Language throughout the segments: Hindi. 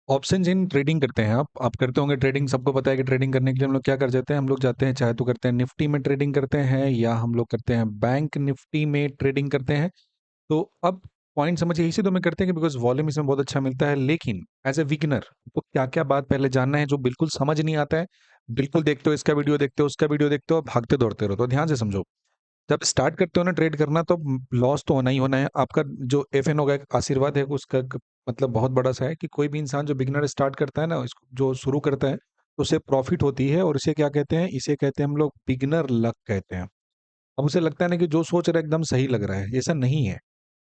ऑप्शन इन ट्रेडिंग करते हैं आप करते होंगे ट्रेडिंग। सबको पता है कि ट्रेडिंग करने के लिए हम लोग क्या कर जाते हैं, हम लोग जाते हैं, चाहे तो करते हैं निफ्टी में ट्रेडिंग करते हैं, या हम लोग करते हैं बैंक निफ्टी में ट्रेडिंग करते हैं। तो अब पॉइंट समझिए, इसी तो में करते हैं कि बिकॉज वॉल्यूम इसमें बहुत अच्छा मिलता है। लेकिन एज ए बिगिनर तो क्या क्या बात पहले जानना है जो बिल्कुल समझ नहीं आता है। बिल्कुल देखते हो इसका वीडियो, देखते हो उसका वीडियो, देखते हो, भागते दौड़ते रहो। तो ध्यान से समझो, जब स्टार्ट करते हो ना ट्रेड करना, तो लॉस तो होना ही होना है। आपका जो एफ एन होगा, एक आशीर्वाद है उसका, मतलब बहुत बड़ा सा है कि कोई भी इंसान जो बिगिनर स्टार्ट करता है ना, इसको जो शुरू करता है, तो उसे प्रॉफिट होती है। और इसे क्या कहते हैं, इसे कहते हैं हम लोग बिगिनर लक कहते हैं। अब उसे लगता है ना कि जो सोच रहा है एकदम सही लग रहा है, ऐसा नहीं है।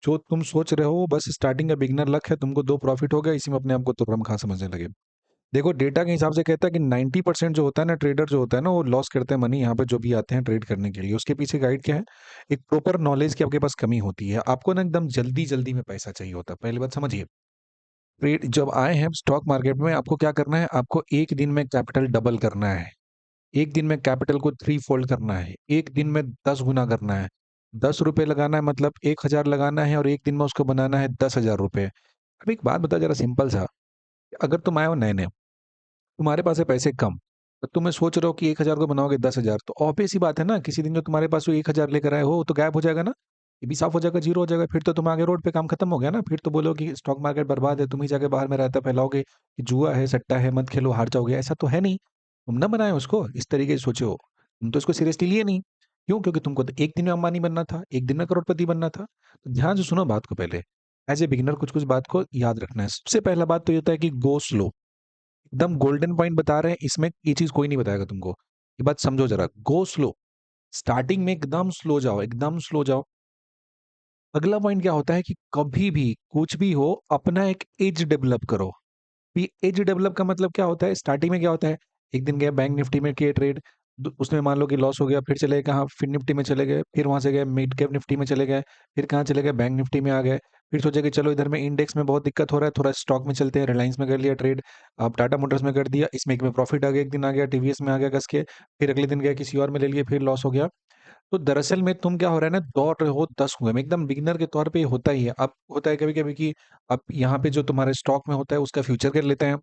जो तुम सोच रहे हो बस स्टार्टिंग का बिगिनर लक है, तुमको दो प्रॉफिट हो गया, इसी में अपने आप को तुर्रम खा समझने लगे। देखो डेटा के हिसाब से कहता है कि 90% जो होता है ना, ट्रेडर जो होता है ना, वो लॉस करते हैं मनी यहाँ पे जो भी आते हैं ट्रेड करने के लिए। उसके पीछे गाइड क्या है, एक प्रॉपर नॉलेज की आपके पास कमी होती है। आपको ना एकदम जल्दी जल्दी में पैसा चाहिए होता है। पहली बात समझिए, ट्रेड जब आए हैं स्टॉक मार्केट में, आपको क्या करना है, आपको एक दिन में कैपिटल डबल करना है। एक दिन में कैपिटल को थ्री फोल्ड करना है। एक दिन में 10 गुना करना है। 10 रुपए लगाना है, मतलब 1,000 लगाना है, और एक दिन में उसको बनाना है 10,000 रुपए। अब एक बात बता जरा सिंपल सा, अगर तुम आए हो नए नए, तुम्हारे पास है पैसे कम, तो तुम्हें सोच रहे हो कि 1,000 को बनाओगे 10,000, तो ऑब्वियस सी बात है ना, किसी दिन जो तुम्हारे पास वो 1,000 लेकर आए हो वो तो गायब हो जाएगा ना। ये भी साफ हो जाएगा, जीरो हो जाएगा। फिर तो तुम आगे रोड पे काम खत्म हो गया ना। फिर तो बोलो कि स्टॉक मार्केट बर्बाद है, तुम ही जाके बाहर में रहता फैलाओगे कि जुआ है, सट्टा है, मत खेलो हार जाओगे। ऐसा तो है नहीं। तुम ना बनाए उसको इस तरीके से सोचे हो, तुम तो इसको सीरियसली लिए नहीं। क्यों? क्योंकि तुमको तो एक दिन में अंबानी बनना था, एक दिन में करोड़पति बनना था। तो ध्यान से सुनो बात को पहले। एज ए बिगिनर कुछ कुछ बात को याद रखना है। सबसे पहला बात तो ये होता है कि गो स्लो। एकदम गोल्डन पॉइंट बता रहे हैं, इसमें ये चीज कोई नहीं बताएगा तुमको। ये बात समझो जरा, गो स्लो। स्टार्टिंग में एकदम स्लो जाओ, एकदम स्लो जाओ। अगला पॉइंट क्या होता है कि कभी भी कुछ भी हो, अपना एक एज डेवलप करो। भी एज डेवलप का मतलब क्या होता है, स्टार्टिंग में क्या होता है, एक दिन गए बैंक निफ्टी में किए ट्रेड, उसमें मान लो कि लॉस हो गया, फिर चले गए कहाँ, फिर निफ्टी में चले गए, फिर वहां से गए मिड कैप निफ्टी में चले गए, फिर कहाँ चले गए, बैंक निफ्टी में आ गए। फिर सोचे कि चलो इधर में इंडेक्स में बहुत दिक्कत हो रहा है, थोड़ा स्टॉक में चलते हैं, रिलायंस में कर लिया ट्रेड, अब टाटा मोटर्स में कर दिया, इसमें एक में प्रॉफिट आ गया, एक दिन आ गया टीवीएस में आ गया कस के, फिर अगले दिन गया किसी और में ले लिए, फिर लॉस हो गया। तो दरअसल में तुम क्या हो रहा है ना, दौड़ रहे हो 10 कुएं में। एकदम बिगिनर के तौर पे ये होता ही है। अब होता है कभी कभी कि अब यहाँ पे जो तुम्हारे स्टॉक में होता है उसका फ्यूचर कर लेते हैं।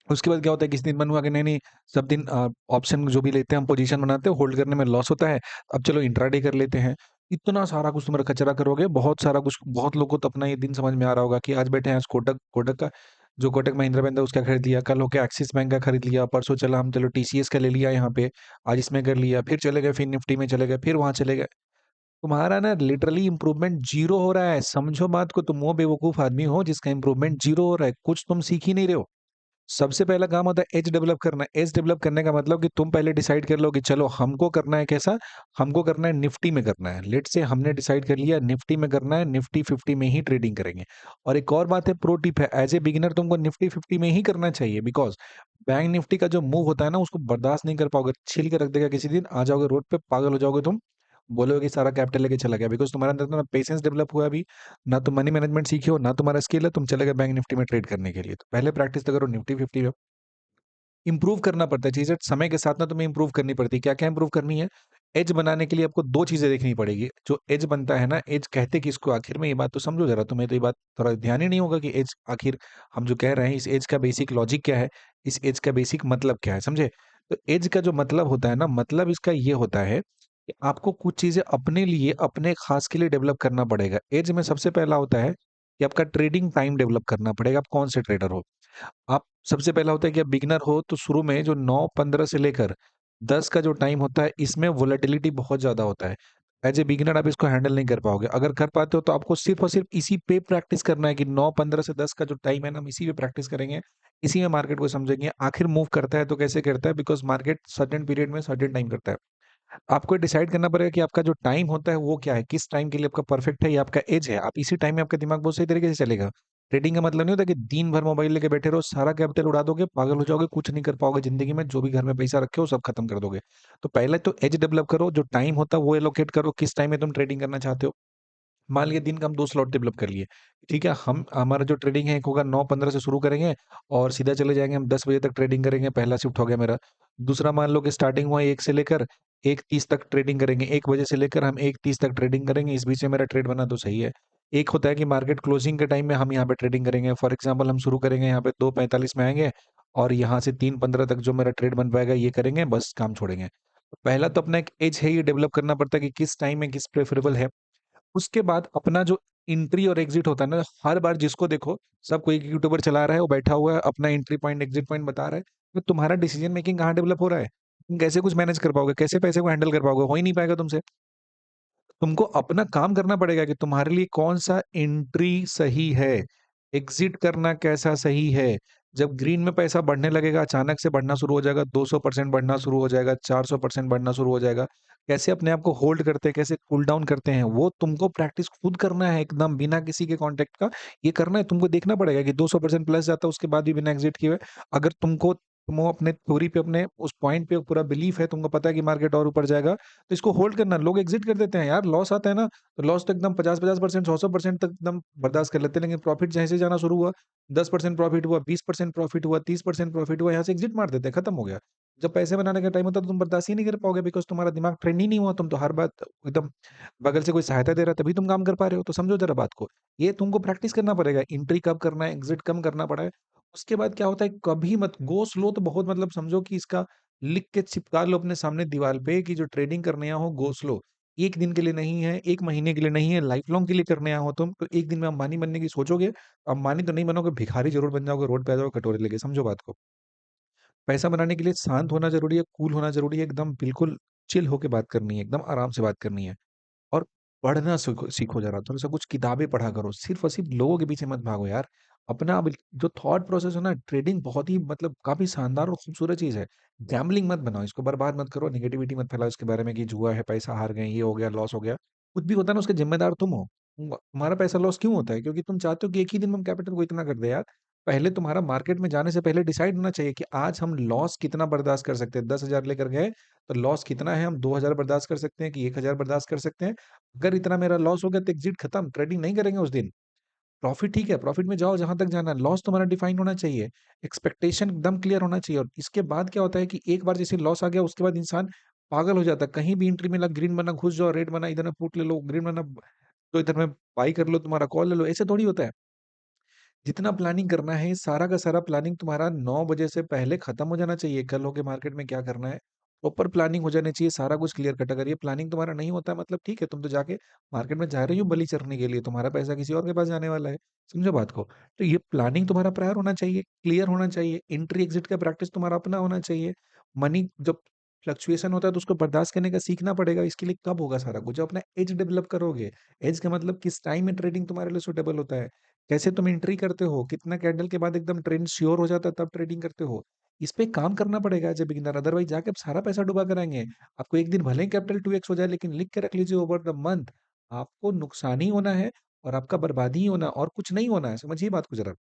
उसके बाद क्या होता है, किसी दिन मन हुआ कि नहीं नहीं, सब दिन ऑप्शन जो भी लेते हैं हम पोजीशन बनाते हैं, होल्ड करने में लॉस होता है, अब चलो इंट्राडे कर लेते हैं। इतना सारा कुछ तुम्हारा कचरा करोगे, बहुत सारा कुछ। बहुत लोगों को तो अपना ये दिन समझ में आ रहा होगा कि आज बैठे हैं, आज कोटक कोटक का जो कोटक महिंद्रा बैंक है उसका खरीद लिया, कल होके एक्सिस बैंक का खरीद लिया, परसों चला हम चलो टीसीएस का ले लिया यहाँ पे, आज इसमें कर लिया, फिर चले गए, फिर निफ्टी में चले गए, फिर वहां चले गए। तुम्हारा ना लिटरली इंप्रूवमेंट जीरो हो रहा है। समझो बात को, तुम वो बेवकूफ आदमी हो जिसका इंप्रूवमेंट जीरो हो रहा है। कुछ तुम सीख ही नहीं रहे हो। सबसे पहला काम होता है एज डेवलप करना। एज डेवलप करने का मतलब कि तुम पहले डिसाइड कर लो कि चलो हमको करना है कैसा, हमको करना है निफ्टी में करना है। लेट से हमने डिसाइड कर लिया निफ्टी में करना है, निफ्टी 50 में ही ट्रेडिंग करेंगे। और एक और बात है, प्रो टिप है, एज ए बिगिनर तुमको निफ्टी 50 में ही करना चाहिए। बिकॉज बैंक निफ्टी का जो मूव होता है ना, उसको बर्दाश्त नहीं कर पाओगे, छिल के रख देगा। किसी दिन आ जाओगे रोड पे, पागल हो जाओगे तुम, बोलोगे कि सारा कैपिटल लेके चला गया। बिकॉज तुम्हारे अंदर ना पेशेंस डेवलप हुआ अभी, ना तुम मनी मैनेजमेंट सीखे हो, ना तुम्हारा स्किल है, तुम चले गए बैंक निफ्टी में ट्रेड करने के लिए। तो पहले प्रैक्टिस तो करो निफ्टी 50 में। इंप्रूव करना पड़ता है चीजें समय के साथ ना, तुम्हें इंप्रूव करनी पड़ती है। क्या क्या इंप्रूव करनी है, एज बनाने के लिए आपको दो चीजें देखनी पड़ेगी। जो एज बनता है ना, एज कहते किसको आखिर में, ये बात तो समझो जरा। तुम्हें तो ये बात थोड़ा ध्यान ही नहीं होगा कि एज आखिर हम जो कह रहे हैं, इस एज का बेसिक लॉजिक क्या है, इस एज का बेसिक मतलब क्या है, समझे। तो एज का जो मतलब होता है ना, मतलब इसका ये होता है कि आपको कुछ चीजें अपने लिए, अपने खास के लिए डेवलप करना पड़ेगा। एज में सबसे पहला होता है कि आपका ट्रेडिंग टाइम डेवलप करना पड़ेगा। आप कौन से ट्रेडर हो। आप सबसे पहला होता है कि आप बिगिनर हो, तो शुरू में जो 9-15 से लेकर 10 का जो टाइम होता है, इसमें वोलेटिलिटी बहुत ज्यादा होता है। एज ए बिगिनर आप इसको हैंडल नहीं कर पाओगे। अगर कर पाते हो तो आपको सिर्फ और सिर्फ इसी पे प्रैक्टिस करना है कि 9-15 से 10 का जो टाइम है ना, हम इसी पे प्रैक्टिस करेंगे, इसी में मार्केट को समझेंगे आखिर मूव करता है तो कैसे करता है। बिकॉज मार्केट सर्टेन पीरियड में सर्टेन टाइम करता है। आपको डिसाइड करना पड़ेगा कि आपका जो टाइम होता है वो क्या है, किस टाइम के लिए आपका परफेक्ट है, ये आपका एज है। आप इसी टाइम में आपका दिमाग बहुत सही तरीके से चलेगा। ट्रेडिंग का मतलब नहीं होता कि दिन भर मोबाइल लेके बैठे रहो, सारा कैपिटल उड़ा दोगे, पागल हो जाओगे, कुछ नहीं कर पाओगे जिंदगी में। जो भी घर में पैसा रखे हो सब खत्म कर दोगे। तो पहले तो एज डेवलप करो, जो टाइम होता है वो एलोकेट करो, किस टाइम में तुम ट्रेडिंग करना चाहते हो। मान लिया दिन का हम 2 स्लॉट डेवलप कर लिए, ठीक है, हम हमारा जो ट्रेडिंग है एक होगा 9:15 से शुरू करेंगे, और सीधा चले जाएंगे हम 10 बजे तक ट्रेडिंग करेंगे। पहला शिफ्ट हो गया मेरा। दूसरा मान लो कि स्टार्टिंग हुआ 1 से लेकर 1:30 तक ट्रेडिंग करेंगे, 1 बजे से लेकर हम 1:30 तक ट्रेडिंग करेंगे, इस बीच में मेरा ट्रेड बना तो सही है। एक होता है कि मार्केट क्लोजिंग के टाइम में हम यहाँ पे ट्रेडिंग करेंगे। फॉर एग्जांपल हम शुरू करेंगे यहाँ पे 2:45 में आएंगे और यहाँ से 3:15 तक जो मेरा ट्रेड बन पाएगा ये करेंगे, बस काम छोड़ेंगे। तो पहला तो अपना एक एज है, ये डेवलप करना पड़ता है कि किस टाइम में किस प्रेफरेबल है। उसके बाद अपना जो एंट्री और एग्जिट होता है ना, हर बार जिसको देखो, सब कोई यूट्यूबर चला रहा है, वो बैठा हुआ है अपना एंट्री पॉइंट एग्जिट पॉइंट बता रहा है, तो तुम्हारा डिसीजन मेकिंग कहाँ डेवलप हो रहा है? तुम कैसे कुछ मैनेज कर पाओगे? कैसे पैसे को हैंडल कर पाओगे? हो ही नहीं पाएगा तुमसे। तुमको अपना काम करना पड़ेगा कि तुम्हारे लिए कौन सा एंट्री सही है, एग्जिट करना कैसा सही है। जब ग्रीन में पैसा बढ़ने लगेगा, अचानक से बढ़ना शुरू हो जाएगा, 200% बढ़ना शुरू हो जाएगा, 400% बढ़ना शुरू हो जाएगा, कैसे अपने आप को होल्ड करते हैं, कैसे कूल डाउन करते हैं, वो तुमको प्रैक्टिस खुद करना है, एकदम बिना किसी के कांटेक्ट का। ये करना है, तुमको देखना पड़ेगा कि 200% प्लस जाता है उसके बाद भी बिना एग्जिट किए हुए। अगर तुम अपने थ्योरी पे, अपने उस पॉइंट पे पूरा बिलीफ है, तुमको पता है कि मार्केट और ऊपर जाएगा, तो इसको होल्ड करना। लोग एग्जिट कर देते हैं यार, लॉस आता है ना, तो लॉस तो एकदम 50-50%, 100% तक एकदम बर्दाश्त कर लेते हैं, लेकिन प्रॉफिट जैसे जाना शुरू हुआ, 10% प्रॉफिट हुआ, 20% प्रॉफिट हुआ, 30% प्रॉफिट हुआ, यहाँ से एग्जिट मार देते हैं, खत्म हो गया। जब पैसे बनाने का टाइम होता है तो तुम बर्दाश्त ही नहीं कर पाओगे, बिकॉज तुम्हारा दिमाग ट्रेंड ही नहीं हुआ, तुम तो हर बात एकदम बगल से कोई सहायता दे रहा है तभी तुम काम कर पा रहे हो। तो समझो जरा बात को, ये तुमको प्रैक्टिस करना पड़ेगा, एंट्री कब करना है, एग्जिट कम करना पड़ा है। उसके बाद क्या होता है, कभी मत गो स्लो, तो बहुत मतलब समझो कि इसका लिख के चिपका लो अपने सामने दीवार पे कि जो ट्रेडिंग करने यहाँ हो, गो स्लो। एक दिन के लिए नहीं है, एक महीने के लिए नहीं है, लाइफ लॉन्ग के लिए करने यहाँ हो तुम। तो एक दिन में अंबानी बनने की सोचोगे, अंबानी तो नहीं बनोगे, भिखारी जरूर बन जाओगे, रोड पे आ जाओगे कटोरे लेके। समझो बात को, पैसा बनाने के लिए शांत होना जरूरी है, कूल होना जरूरी है, एकदम बिल्कुल चिल होके बात करनी है, एकदम आराम से बात करनी है। और पढ़ना सीखो, सीखो जरा, थोड़ा सा कुछ किताबें पढ़ा करो, सिर्फ और सिर्फ लोगों के पीछे मत भागो यार। अपना जो थॉट प्रोसेस है ना, ट्रेडिंग बहुत ही मतलब काफी शानदार और खूबसूरत चीज है। गैम्बलिंग मत बनाओ, इसको बर्बाद मत करो, निगेटिविटी मत फैलाओ इसके बारे में कि जुआ है, पैसा हार गए, ये हो गया, लॉस हो गया। कुछ भी होता है ना, उसके जिम्मेदार तुम हो। तुम्हारा पैसा लॉस क्यों होता है? क्योंकि तुम चाहते हो कि एक ही दिन में हम कैपिटल को इतना कर दे यार। पहले तुम्हारा मार्केट में जाने से पहले डिसाइड होना चाहिए कि आज हम लॉस कितना बर्दाश्त कर सकते हैं। 10,000 लेकर गए तो लॉस कितना है, हम 2,000 बर्दाश्त कर सकते हैं कि 1,000 बर्दाश्त कर सकते हैं। अगर इतना मेरा लॉस हो गया तो एग्जिट खत्म, ट्रेडिंग नहीं करेंगे उस दिन। प्रॉफिट ठीक है, प्रॉफिट में जाओ जहां तक जाना है, लॉस तुम्हारा डिफाइन होना चाहिए, एक्सपेक्टेशन एकदम क्लियर होना चाहिए। और इसके बाद क्या होता है कि एक बार जैसे लॉस आ गया, उसके बाद इंसान पागल हो जाता है। कहीं भी एंट्री मिला, ग्रीन बना घुस जाओ, रेड बना इधर में पुट ले लो, ग्रीन बना तो इधर में बाई कर लो, तुम्हारा कॉल ले लो। ऐसे थोड़ी होता है। जितना प्लानिंग करना है, सारा का सारा प्लानिंग तुम्हारा 9 बजे से पहले खत्म हो जाना चाहिए। कल होके मार्केट में क्या करना है, प्रॉपर प्लानिंग हो जानी चाहिए, सारा कुछ क्लियर कट। अगर ये प्लानिंग तुम्हारा नहीं होता, मतलब ठीक है, तुम तो जाके मार्केट में जा रही हो बलि चढ़ने के लिए, तुम्हारा पैसा किसी और के पास जाने वाला है। समझो बात को। तो ये प्लानिंग तुम्हारा प्रायर होना चाहिए, क्लियर होना चाहिए, एंट्री एग्जिट का प्रैक्टिस तुम्हारा अपना होना चाहिए। मनी जब फ्लक्चुएशन होता है तो उसको बर्दाश्त करने का सीखना पड़ेगा। इसके लिए कब होगा सारा कुछ, जब अपना एज डेवलप करोगे। एज का मतलब किस टाइम में ट्रेडिंग तुम्हारे लिए सुटेबल होता है, कैसे तुम एंट्री करते हो, कितना कैंडल के बाद एकदम ट्रेंड श्योर हो जाता है तब ट्रेडिंग करते हो। इस पे काम करना पड़ेगा एज ए बिगिनर, अदरवाइज जाके आप सारा पैसा डुबा कराएंगे। आपको एक दिन भले ही कैपिटल 2x हो जाए, लेकिन लिख के रख लीजिए, ओवर द मंथ आपको नुकसान ही होना है और आपका बर्बादी ही होना, और कुछ नहीं होना है। समझिए बात को जरा,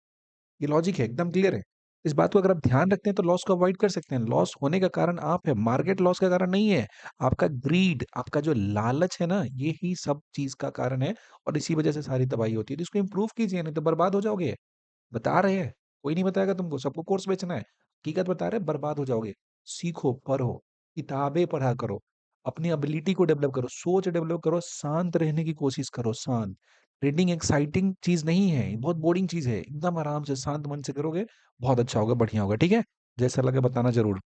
ये लॉजिक है, एकदम क्लियर है। इस बात को अगर आप ध्यान रखते हैं तो लॉस को अवॉइड कर सकते हैं। लॉस होने का कारण आप है, मार्केट लॉस का कारण नहीं है। आपका ग्रीड, आपका जो लालच है ना, ये ही सब चीज का कारण है। और इसी वजह से सारी तबाही होती है। तो इसको इंप्रूव कीजिए, नहीं तो बर्बाद हो जाओगे। बता रहे हैं, कोई नहीं बताएगा तुमको, सबको कोर्स बेचना है, हकीकत बता रहे हैं, बर्बाद हो जाओगे। सीखो, पढ़ो, किताबें पढ़ा करो, अपनी एबिलिटी को डेवलप करो, सोच डेवलप करो, शांत रहने की कोशिश करो। शांत, ट्रेडिंग एक्साइटिंग चीज नहीं है, ये बहुत बोरिंग चीज है। एकदम आराम से शांत मन से करोगे, बहुत अच्छा होगा, बढ़िया होगा। ठीक है, जैसा लगे बताना जरूर।